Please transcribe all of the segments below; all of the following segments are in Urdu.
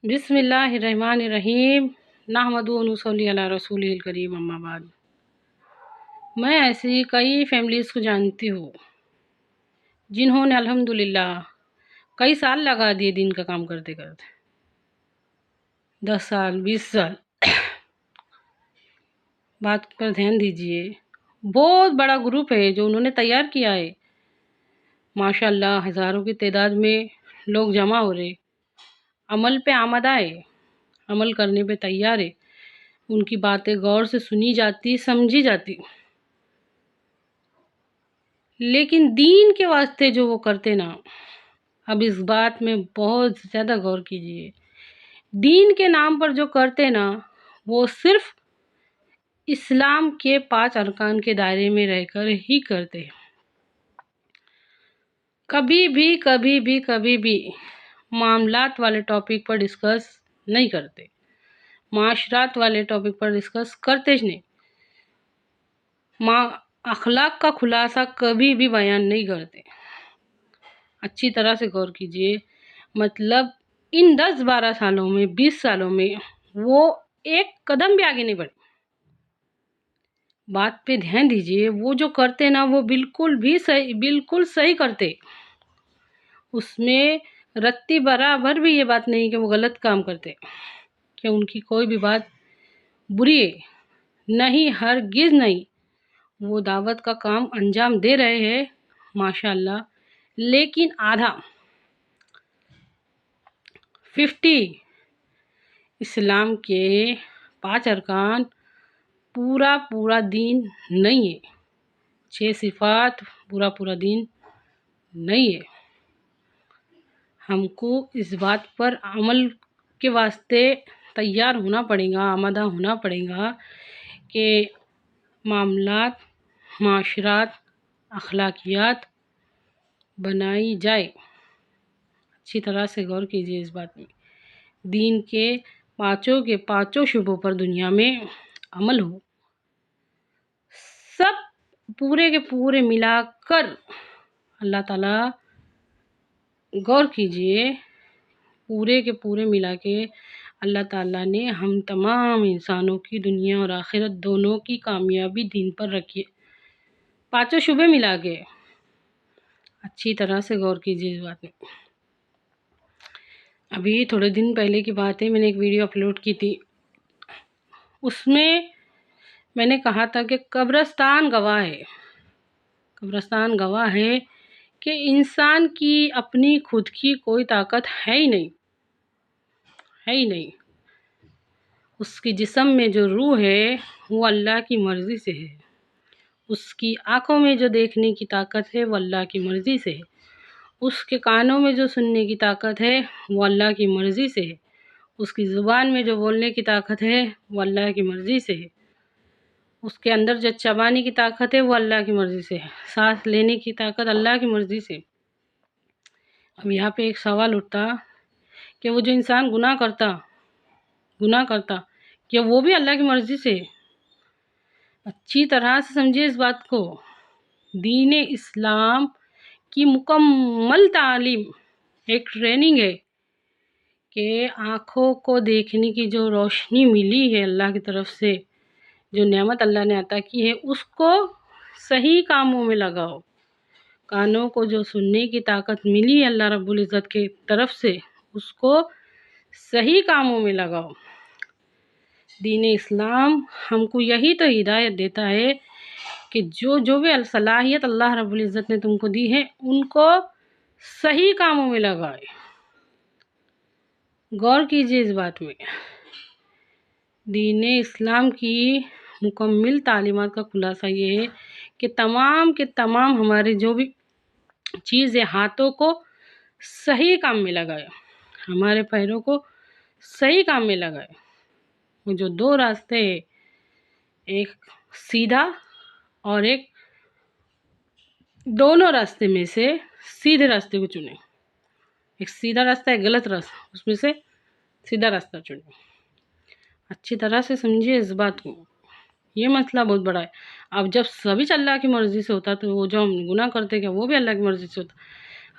بسم اللہ الرحمن الرحیم نحمدہ و نصلی علی رسول الکریم اما بعد۔ میں ایسی کئی فیملیز کو جانتی ہوں جنہوں نے الحمدللہ کئی سال لگا دیے دین کا کام کرتے کرتے، 10 سال 20 سال۔ بات پر دھیان دیجئے، بہت بڑا گروپ ہے جو انہوں نے تیار کیا ہے۔ ماشاءاللہ ہزاروں کی تعداد میں لوگ جمع ہو رہے، عمل پہ آمادہ ہے، عمل کرنے پہ تیار ہے، ان کی باتیں غور سے سنی جاتی، سمجھی جاتی، لیکن دین کے واسطے جو وہ کرتے نا، اب اس بات میں بہت زیادہ غور کیجئے، دین کے نام پر جو کرتے نا وہ صرف اسلام کے 5 ارکان کے دائرے میں رہ کر ہی کرتے، کبھی بھی معاملات والے ٹاپک پر ڈسکس نہیں کرتے، معاشرات والے ٹاپک پر ڈسکس کرتے ہی نہیں، اخلاق کا خلاصہ کبھی بھی بیان نہیں کرتے۔ اچھی طرح سے غور کیجئے، مطلب ان 10-12 سالوں میں 20 سالوں میں وہ ایک قدم بھی آگے نہیں بڑھے۔ بات پہ دھیان دیجئے، وہ جو کرتے نا وہ بالکل صحیح کرتے، اس میں رتی برابر بھی یہ بات نہیں کہ وہ غلط کام کرتے، کہ ان کی کوئی بھی بات بری ہے، نہیں، ہرگز نہیں۔ وہ دعوت کا کام انجام دے رہے ہیں ماشاءاللہ، لیکن آدھا 50 اسلام کے 5 ارکان پورا دین نہیں ہے، 6 صفات پورا دین نہیں ہے۔ ہم کو اس بات پر عمل کے واسطے تیار ہونا پڑے گا، آمادہ ہونا پڑے گا کہ معاملات، معاشرات، اخلاقیات بنائی جائے۔ اچھی طرح سے غور کیجئے اس بات میں، دین کے پانچوں شعبوں پر دنیا میں عمل ہو، سب پورے کے پورے ملا کر اللہ تعالیٰ، غور کیجئے، پورے کے پورے ملا کے اللہ تعالیٰ نے ہم تمام انسانوں کی دنیا اور آخرت دونوں کی کامیابی دین پر رکھی ہے، پانچوں شعبے ملا کے۔ اچھی طرح سے غور کیجئے اس بات میں۔ ابھی تھوڑے دن پہلے کی بات ہے، میں نے ایک ویڈیو اپلوڈ کی تھی، اس میں نے کہا تھا کہ قبرستان گواہ ہے کہ انسان کی اپنی خود کی کوئی طاقت ہے ہی نہیں، اس کی جسم میں جو روح ہے وہ اللہ کی مرضی سے ہے، اس کی آنکھوں میں جو دیکھنے کی طاقت ہے وہ اللہ کی مرضی سے ہے، اس کے کانوں میں جو سننے کی طاقت ہے وہ اللہ کی مرضی سے ہے، اس کی زبان میں جو بولنے کی طاقت ہے وہ اللہ کی مرضی سے ہے، اس کے اندر جو چبانے کی طاقت ہے وہ اللہ کی مرضی سے ہے، سانس لینے کی طاقت اللہ کی مرضی سے۔ اب یہاں پہ ایک سوال اٹھتا کہ وہ جو انسان گناہ کرتا کہ وہ بھی اللہ کی مرضی سے ہے؟ اچھی طرح سے سمجھے اس بات کو، دین اسلام کی مکمل تعلیم ایک ٹریننگ ہے کہ آنکھوں کو دیکھنے کی جو روشنی ملی ہے اللہ کی طرف سے، جو نعمت اللہ نے عطا کی ہے، اس کو صحیح کاموں میں لگاؤ، کانوں کو جو سننے کی طاقت ملی ہے اللہ رب العزت کی طرف سے، اس کو صحیح کاموں میں لگاؤ۔ دین اسلام ہم کو یہی تو ہدایت دیتا ہے کہ جو بھی صلاحیت اللہ رب العزت نے تم کو دی ہے ان کو صحیح کاموں میں لگائے۔ غور کیجئے اس بات میں، دین اسلام کی مکمل تعلیمات کا خلاصہ یہ ہے کہ تمام کے تمام ہمارے جو بھی چیز ہے، ہاتھوں کو صحیح کام میں لگائے، ہمارے پیروں کو صحیح کام میں لگائے۔ وہ جو 2 راستے ہیں، ایک سیدھا اور ایک، دونوں راستے میں سے سیدھے راستے کو چنیں، ایک سیدھا راستہ ہے غلط راستہ، اس میں سے سیدھا راستہ چنیں۔ اچھی طرح سے سمجھیے اس بات کو، یہ مسئلہ بہت بڑا ہے۔ اب جب سبھی اللہ کی مرضی سے ہوتا تو وہ جو ہم گناہ کرتے کہ وہ بھی اللہ کی مرضی سے ہوتا؟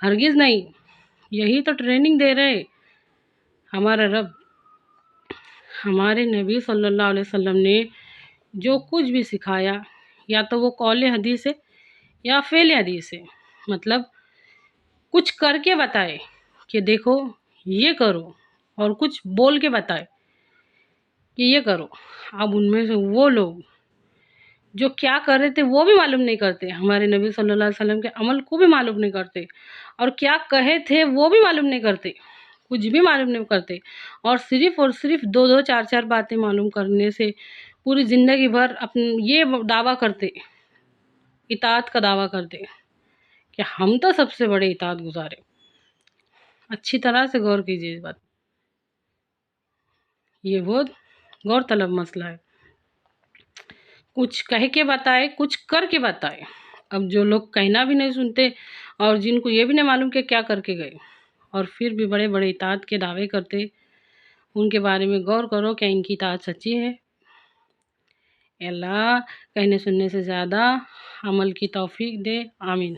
ہرگز نہیں، یہی تو ٹریننگ دے رہے ہمارا رب ہمارے نبی صلی اللہ علیہ وسلم نے جو کچھ بھی سکھایا، یا تو وہ قول حدیث ہے یا فعل حدیث ہے، مطلب کچھ کر کے بتائے کہ دیکھو یہ کرو، اور کچھ بول کے بتائے کہ یہ کرو۔ اب ان میں سے وہ لوگ جو کیا کر رہے تھے وہ بھی معلوم نہیں کرتے، ہمارے نبی صلی اللہ علیہ وسلم کے عمل کو بھی معلوم نہیں کرتے، اور کیا کہے تھے وہ بھی معلوم نہیں کرتے، کچھ بھی معلوم نہیں کرتے، اور صرف دو دو چار چار باتیں معلوم کرنے سے پوری زندگی بھر یہ دعویٰ کرتے، اطاعت کا دعویٰ کرتے کہ ہم تو سب سے بڑے اطاعت گزار ہیں۔ اچھی طرح سے غور کیجیے اس بات، یہ بہت غور طلب مسئلہ ہے۔ کچھ کہہ کے بتائے، کچھ کر کے بتائے۔ اب جو لوگ کہنا بھی نہیں سنتے، اور جن کو یہ بھی نہیں معلوم کہ کیا کر کے گئے، اور پھر بھی بڑے بڑے اطاعت کے دعوے کرتے، ان کے بارے میں غور کرو کہ ان کی اطاعت سچی ہے۔ اللہ کہنے سننے سے زیادہ عمل کی توفیق دے، آمین۔